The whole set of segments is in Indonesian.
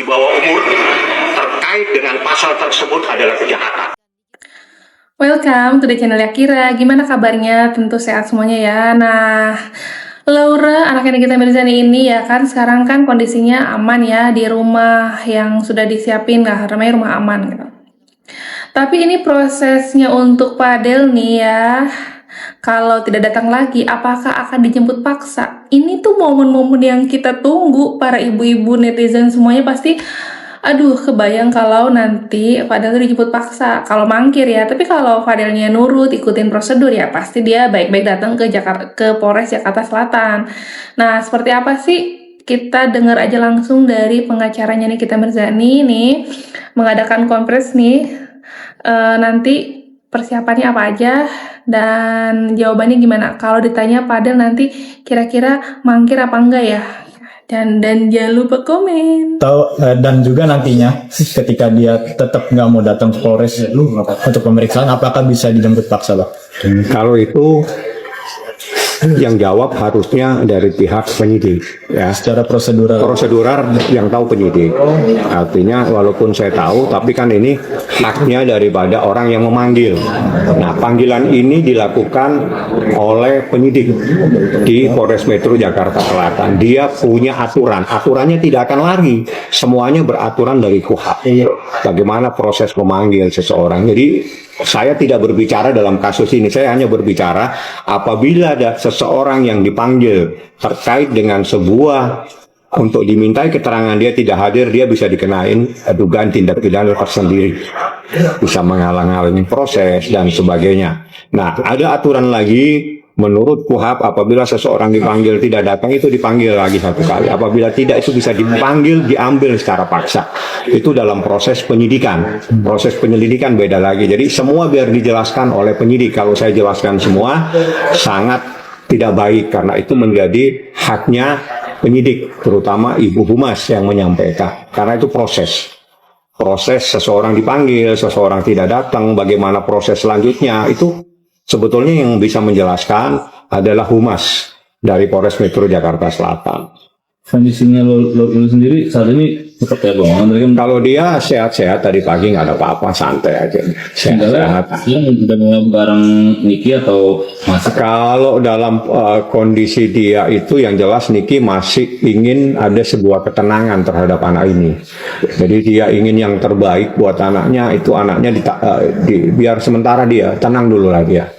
di bawah umur terkait dengan pasal tersebut adalah kejahatan. Welcome to the channel Yakira. Gimana kabarnya? Tentu sehat semuanya ya. Nah, Laura, anaknya Nikita Mirzani ini ya kan sekarang kan kondisinya aman ya di rumah yang sudah disiapin lah, namanya rumah aman gitu. Tapi ini prosesnya untuk Padel nih ya. Kalau tidak datang lagi, apakah akan dijemput paksa? Ini tuh momen-momen yang kita tunggu, para ibu-ibu netizen semuanya pasti, aduh, kebayang kalau nanti Fadel tuh dijemput paksa, kalau mangkir ya. Tapi kalau Fadelnya nurut, ikutin prosedur ya, pasti dia baik-baik datang ke Polres Jakarta Selatan. Nah, seperti apa sih? Kita dengar aja langsung dari pengacaranya Nikita Mirzani nih, mengadakan konferensi nih, nanti persiapannya apa aja dan jawabannya gimana. Kalau ditanya Padel nanti kira-kira mangkir apa enggak ya? Dan jangan lupa komen. Dan juga nantinya ketika dia tetap nggak mau datang ke Polres untuk pemeriksaan, apakah bisa dijemput paksa, Pak? Kalau itu yang jawab harusnya dari pihak penyidik, ya. Secara prosedural yang tahu penyidik. Artinya walaupun saya tahu, tapi kan ini haknya daripada orang yang memanggil. Nah, panggilan ini dilakukan oleh penyidik di Polres Metro Jakarta Selatan. Dia punya aturannya tidak akan lari. Semuanya beraturan dari KUHP. Bagaimana proses memanggil seseorang. Jadi saya tidak berbicara dalam kasus ini, saya hanya berbicara apabila ada seseorang yang dipanggil terkait dengan sebuah untuk dimintai keterangan dia tidak hadir, dia bisa dikenain dugaan tindak pidana tersendiri, bisa menghalang-halangi proses dan sebagainya. Nah, ada aturan lagi menurut KUHP, apabila seseorang dipanggil tidak datang, itu dipanggil lagi satu kali. Apabila tidak, itu bisa dipanggil, diambil secara paksa. Itu dalam proses penyidikan. Proses penyelidikan beda lagi. Jadi semua biar dijelaskan oleh penyidik. Kalau saya jelaskan semua, sangat tidak baik, karena itu menjadi haknya penyidik, terutama Ibu Humas yang menyampaikan. Karena itu proses seseorang dipanggil, seseorang tidak datang, bagaimana proses selanjutnya, itu sebetulnya yang bisa menjelaskan adalah Humas dari Polres Metro Jakarta Selatan. Kondisinya lo sendiri saat ini seperti apa? Kalau dia sehat-sehat, tadi pagi nggak ada apa-apa, santai aja. Sehat-sehat. Udah mau bareng Niki atau masih? Kalau dalam kondisi dia itu yang jelas Niki masih ingin ada sebuah ketenangan terhadap anak ini. Jadi dia ingin yang terbaik buat anaknya, itu anaknya biar sementara dia tenang dulu lah dia.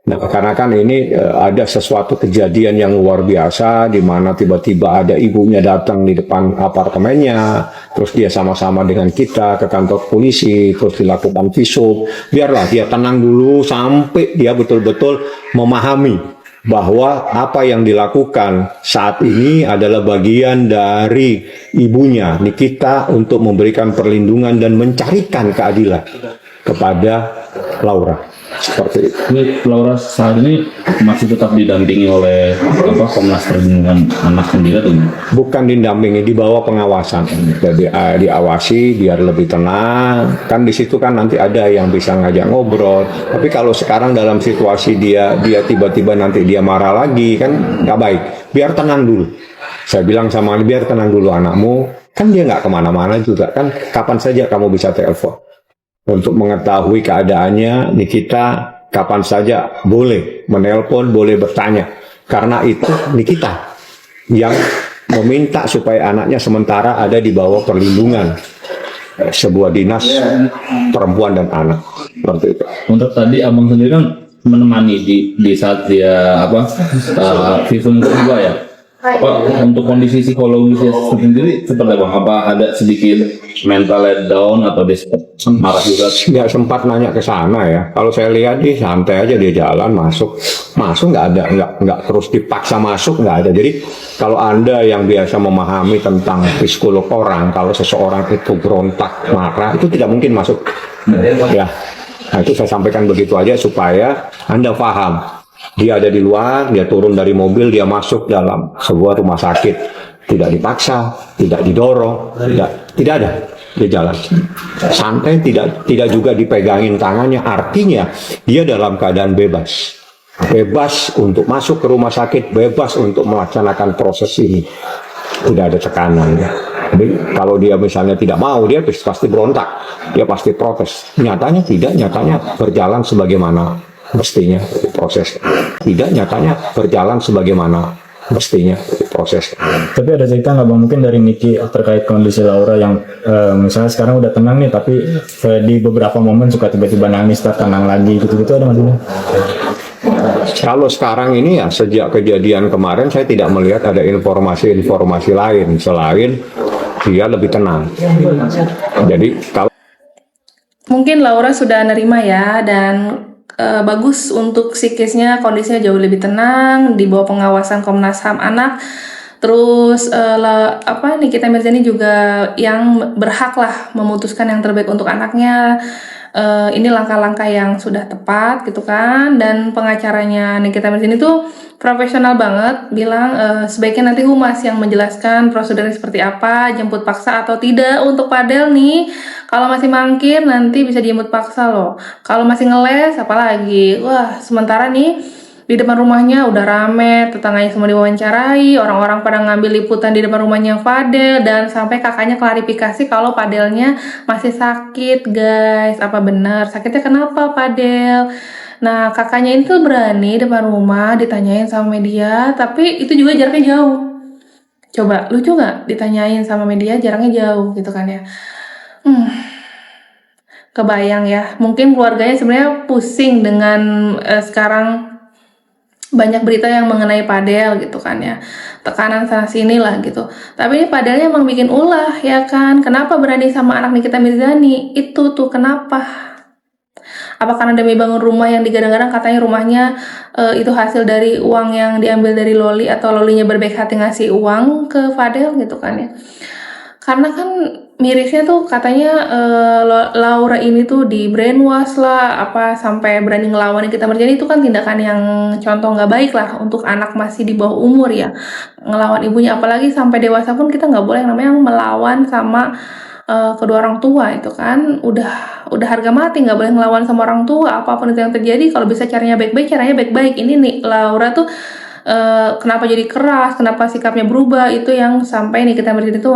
Nah, karena kan ini ada sesuatu kejadian yang luar biasa di mana tiba-tiba ada ibunya datang di depan apartemennya, terus dia sama-sama dengan kita ke kantor polisi, terus dilakukan visum. Biarlah dia tenang dulu sampai dia betul-betul memahami bahwa apa yang dilakukan saat ini adalah bagian dari ibunya, Nikita, untuk memberikan perlindungan dan mencarikan keadilan kepada Laura. Seperti itu. Ini Laura saat ini masih tetap didampingi oleh Komnas Perlindungan Anak sendiri atau bukan didampingi, di bawah pengawasan. Jadi diawasi biar lebih tenang. Kan di situ kan nanti ada yang bisa ngajak ngobrol. Tapi kalau sekarang dalam situasi dia tiba-tiba nanti dia marah lagi, kan nggak baik. Biar tenang dulu. Saya bilang sama dia, biar tenang dulu anakmu. Kan dia nggak kemana-mana juga. Kan kapan saja kamu bisa telepon. Untuk mengetahui keadaannya, Nikita kapan saja boleh menelpon, boleh bertanya. Karena itu Nikita yang meminta supaya anaknya sementara ada di bawah perlindungan sebuah dinas perempuan dan anak. Seperti itu. Untuk tadi abang sendiri kan menemani di saat dia visum kedua ya. Untuk kondisi psikologisnya sendiri seperti apa? Apa ada sedikit mental letdown atau dia marah juga? Nggak sempat nanya ke sana ya. Kalau saya lihat dia santai aja, dia jalan masuk nggak terus dipaksa masuk, nggak ada. Jadi kalau Anda yang biasa memahami tentang psikolog orang, kalau seseorang itu berontak marah itu tidak mungkin masuk. Ya, nah itu saya sampaikan begitu aja supaya Anda paham. Dia ada di luar, dia turun dari mobil, dia masuk dalam sebuah rumah sakit. Tidak dipaksa, tidak didorong, tidak ada. Dia jalan santai, tidak juga dipegangin tangannya. Artinya dia dalam keadaan bebas untuk masuk ke rumah sakit, bebas untuk melaksanakan proses ini. Tidak ada tekanan. Jadi kalau dia misalnya tidak mau, dia pasti berontak, dia pasti protes. Nyatanya tidak, nyatanya berjalan sebagaimana mestinya proses. Tidak, nyatanya berjalan sebagaimana mestinya proses. Tapi ada cerita nggak bang mungkin dari Niki terkait kondisi Laura yang misalnya sekarang udah tenang nih tapi di beberapa momen suka tiba-tiba nangis tenang lagi gitu-gitu ada nggak sih? Kalau sekarang ini ya sejak kejadian kemarin saya tidak melihat ada informasi-informasi lain selain dia lebih tenang. Jadi kalau Mungkin Laura sudah nerima ya, dan bagus untuk psikisnya, kondisinya jauh lebih tenang di bawah pengawasan Komnas HAM Anak. Terus Nikita Mirzani juga yang berhak lah memutuskan yang terbaik untuk anaknya. Ini langkah-langkah yang sudah tepat gitu kan, dan pengacaranya Nikita Mirzani tuh profesional banget, bilang sebaiknya nanti humas yang menjelaskan prosedurnya seperti apa, jemput paksa atau tidak untuk Fadel nih. Kalau masih mangkir nanti bisa dijemput paksa loh. Kalau masih ngeles apalagi. Wah, sementara nih di depan rumahnya udah rame, tetangganya semua diwawancarai, orang-orang pada ngambil liputan di depan rumahnya Fadel, dan sampai kakaknya klarifikasi kalau Fadelnya masih sakit guys. Apa benar? Sakitnya kenapa Fadel? Nah, kakaknya itu berani depan rumah ditanyain sama media, tapi itu juga jaraknya jauh. Coba, lucu nggak ditanyain sama media jaraknya jauh gitu kan ya. Kebayang ya, mungkin keluarganya sebenarnya pusing dengan sekarang banyak berita yang mengenai Fadel gitu kan ya, tekanan sana sini lah gitu. Tapi ini Fadelnya emang bikin ulah ya kan, kenapa berani sama anak Nikita Mirzani itu tuh kenapa? Apa karena demi bangun rumah yang digadang-gadang katanya rumahnya itu hasil dari uang yang diambil dari Loli, atau Lolinya berbaik hati ngasih uang ke Fadel gitu kan ya. Karena kan mirisnya tuh katanya Laura ini tuh di brainwash lah, apa sampai berani ngelawan Nikita Mirzani. Itu kan tindakan yang contoh nggak baik lah untuk anak masih di bawah umur ya, ngelawan ibunya. Apalagi sampai dewasa pun kita nggak boleh yang namanya melawan sama kedua orang tua. Itu kan udah harga mati, nggak boleh ngelawan sama orang tua. Apapun itu yang terjadi, kalau bisa caranya baik-baik, caranya baik-baik. Ini nih Laura tuh kenapa jadi keras, kenapa sikapnya berubah, itu yang sampai Nikita Mirzani itu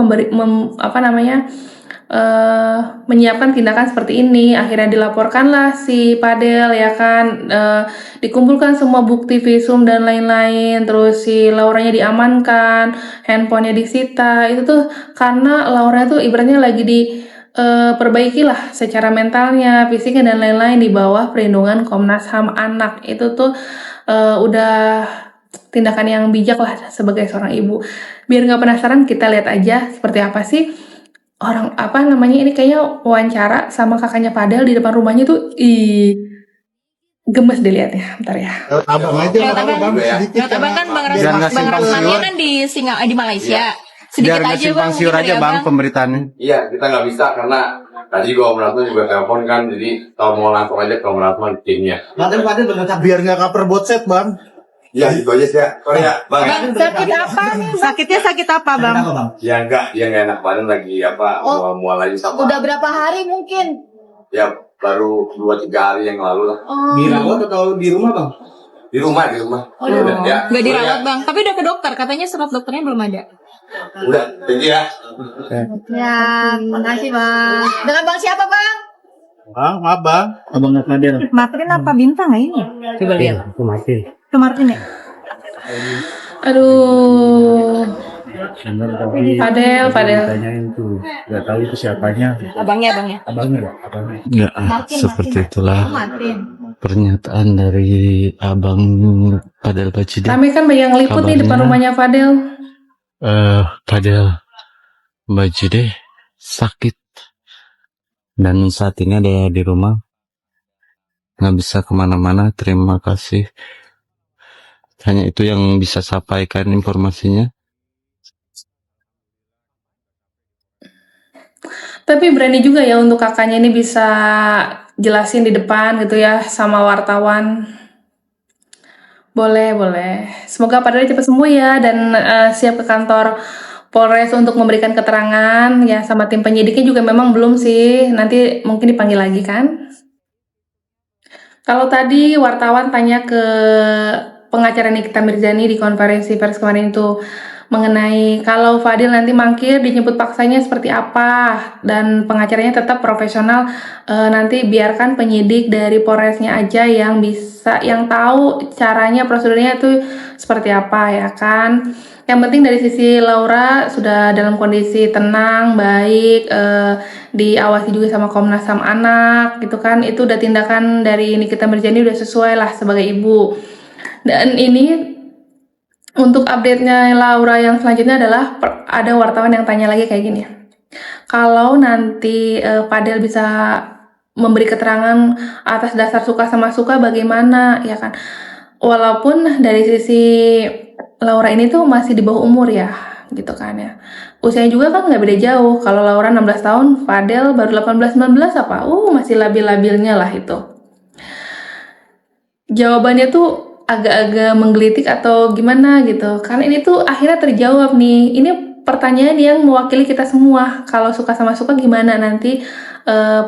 menyiapkan tindakan seperti ini. Akhirnya dilaporkanlah si Fadel ya kan, dikumpulkan semua bukti visum dan lain-lain, terus si Lauranya diamankan, handphonenya disita. Itu tuh karena Laura tuh ibaratnya lagi perbaiki lah secara mentalnya, fisiknya dan lain-lain di bawah perlindungan Komnas HAM Anak. Itu tuh udah tindakan yang bijak lah sebagai seorang ibu. Biar nggak penasaran, kita lihat aja seperti apa sih orang ini kayaknya wawancara sama kakaknya Fadel di depan rumahnya tuh. Gemes dilihatnya, bentar ya. Abang aja bang, sedikit Abang kan Bang Rasmannya kan di Malaysia. Sedikit biar aja ngasih Bang. pangsiur mungkin aja dari bang Abang. pemberitaannya. Iya, kita nggak bisa karena tadi gua Om Ratman juga telepon kan, jadi kalau mau langsung aja ke Om Ratman timnya. Biar nggak cover botset bang. Iya, itu aja sih ya. Sorry ya, Bang. Bang, sakit apa nih? Sakitnya sakit apa Bang? Ya enggak, dia nggak enak badan lagi mual lagi sama. Udah berapa hari mungkin? Ya baru 2-3 hari yang lalu lah. Dirawat atau di rumah bang? Di rumah. Oh, Ya, nggak dirawat Bang, tapi udah ke dokter, katanya surat dokternya belum ada. Udah, thank you ya. Ya, makasih Bang. Dengan Bang siapa Bang? Bang, abang Fadel. Martin apa Bintang ini? Coba lihat. Ke Martin ya? Aduh, Fadel. Tanyain tuh, nggak tahu itu siapanya. Abangnya. Ya, seperti itulah pernyataan dari Abang Fadel Bajide. Kami kan banyak liput nih depan Kabarnya, rumahnya Fadel. Fadel Bajide sakit dan saat ini ada di rumah, nggak bisa kemana-mana. Terima kasih, hanya itu yang bisa sampaikan informasinya. Tapi berani juga ya untuk kakaknya ini bisa jelasin di depan gitu ya sama wartawan. Boleh. Semoga Fadel cepat sembuh ya, dan siap ke kantor Polres untuk memberikan keterangan ya, sama tim penyidiknya juga memang belum sih. Nanti mungkin dipanggil lagi kan. Kalau tadi wartawan tanya ke pengacara Nikita Mirzani di konferensi pers kemarin itu, mengenai kalau Fadil nanti mangkir dijemput paksanya seperti apa, dan pengacaranya tetap profesional. Nanti biarkan penyidik dari Polresnya aja yang tahu caranya, prosedurnya itu seperti apa ya kan. Yang penting dari sisi Laura sudah dalam kondisi tenang, baik, diawasi juga sama Komnas HAM anak gitu kan. Itu udah tindakan dari Nikita Mirzani udah sesuai lah sebagai ibu. Dan ini untuk update-nya Laura yang selanjutnya adalah ada wartawan yang tanya lagi kayak gini. Kalau nanti Fadil bisa memberi keterangan atas dasar suka sama suka bagaimana ya kan. Walaupun dari sisi Laura ini tuh masih di bawah umur ya gitu kan ya. Usianya juga kan nggak beda jauh. Kalau Laura 16 tahun, Fadil baru 18-19 apa? Masih labil-labilnya lah itu. Jawabannya tuh agak-agak menggelitik atau gimana gitu. Karena ini tuh akhirnya terjawab nih. Ini pertanyaan yang mewakili kita semua. Kalau suka sama suka gimana nanti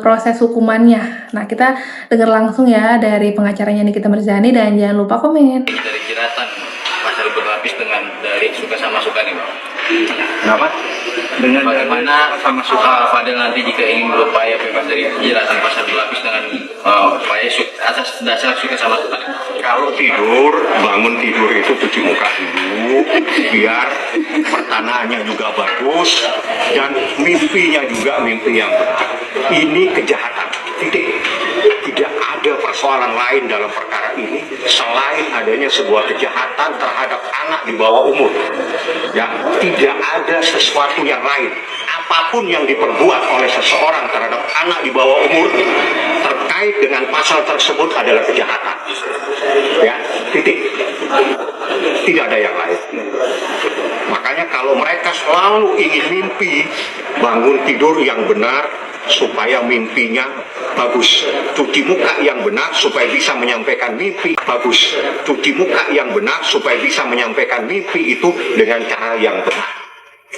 proses hukumannya. Nah, kita dengar langsung ya dari pengacaranya Nikita Mirzani dan jangan lupa komen. Dari jeratan pasal berlapis dengan dari suka sama suka nih, Bang. Kenapa? Dengan bagaimana sama suka Fadil nanti jika ingin berupaya bebas dari jeratan pasal berlapis dengan upaya atas dasar suka sama suka. Kalau tidur, bangun tidur itu cuci muka dulu, biar pertanahannya juga bagus dan mimpinya juga mimpi yang benar. Ini kejahatan, titik. Tidak ada persoalan lain dalam perkara ini selain adanya sebuah kejahatan terhadap anak di bawah umur. Ya, tidak ada sesuatu yang lain. Apapun yang diperbuat oleh seseorang terhadap anak di bawah umur terkait dengan pasal tersebut adalah kejahatan. Ya, titik. Tidak ada yang lain. Makanya kalau mereka selalu ingin mimpi bangun tidur yang benar supaya mimpinya bagus, cuci muka yang benar supaya bisa menyampaikan mimpi bagus, cuci muka yang benar supaya bisa menyampaikan mimpi itu dengan cara yang benar.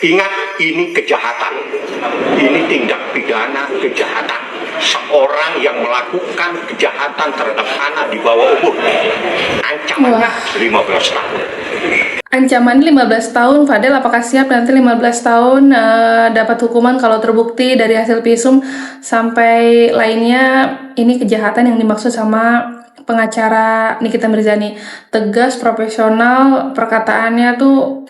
Ingat, ini kejahatan, ini tindak pidana kejahatan. Seorang yang melakukan kejahatan terhadap anak di bawah umur, ancamannya 15 tahun. Ancaman 15 tahun, Fadil apakah siap nanti 15 tahun dapat hukuman kalau terbukti dari hasil visum sampai lainnya? Ini kejahatan yang dimaksud sama pengacara Nikita Mirzani. Tegas, profesional, perkataannya tuh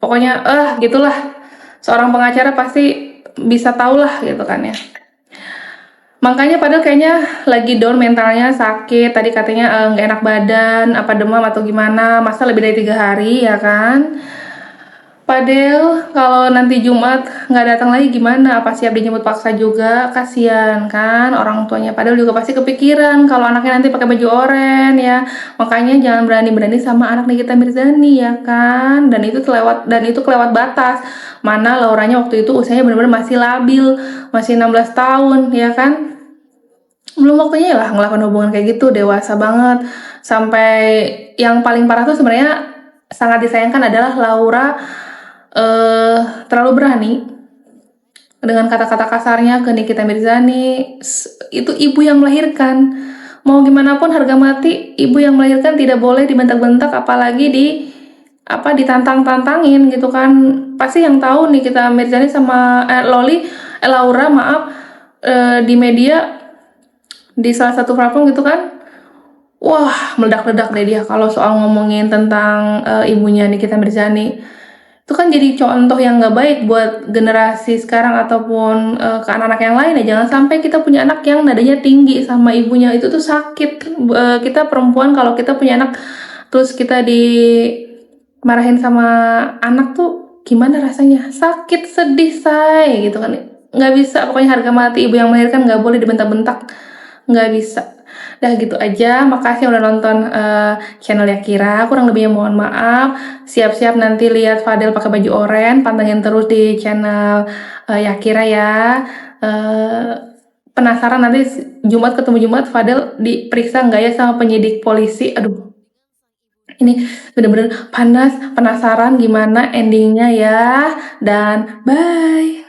pokoknya gitulah. Seorang pengacara pasti bisa tahu lah gitu kan ya. Makanya Fadil kayaknya lagi down mentalnya, sakit. Tadi katanya nggak enak badan, apa demam atau gimana. Masa lebih dari 3 hari ya kan. Fadil kalau nanti Jumat nggak datang lagi gimana? Apa siap dijemput paksa juga? Kasian kan orang tuanya. Fadil juga pasti kepikiran kalau anaknya nanti pakai baju oren ya. Makanya jangan berani-berani sama anak Nikita Mirzani ya kan. Dan itu kelewat batas. Mana Lauranya waktu itu usianya benar-benar masih labil, masih 16 tahun ya kan. Belum waktunya lah ngelakuin hubungan kayak gitu, dewasa banget. Sampai yang paling parah tuh sebenarnya sangat disayangkan adalah Laura terlalu berani dengan kata-kata kasarnya ke Nikita Mirzani. Itu ibu yang melahirkan, mau gimana pun harga mati ibu yang melahirkan tidak boleh dibentak-bentak, apalagi ditantang-tantangin gitu kan. Pasti yang tahu Nikita Mirzani sama Laura di media, di salah satu platform gitu kan, wah meledak-ledak deh dia kalau soal ngomongin tentang ibunya Nikita Mirzani. Itu kan jadi contoh yang gak baik buat generasi sekarang ataupun ke anak-anak yang lain ya. Jangan sampai kita punya anak yang nadanya tinggi sama ibunya, itu tuh sakit. Kita perempuan kalau kita punya anak terus kita dimarahin sama anak tuh gimana rasanya? Sakit, sedih, say gitu kan. Gak bisa, pokoknya harga mati ibu yang melahirkan gak boleh dibentak-bentak. Nggak bisa. Dah gitu aja. Makasih udah nonton channel Yakira. Kurang lebihnya mohon maaf. Siap-siap nanti lihat Fadil pakai baju oren. Pantengin terus di channel Yakira ya. Penasaran nanti Jumat ketemu Jumat Fadil diperiksa nggak ya sama penyidik polisi. Aduh, ini bener-bener panas. Penasaran gimana endingnya ya. Dan bye.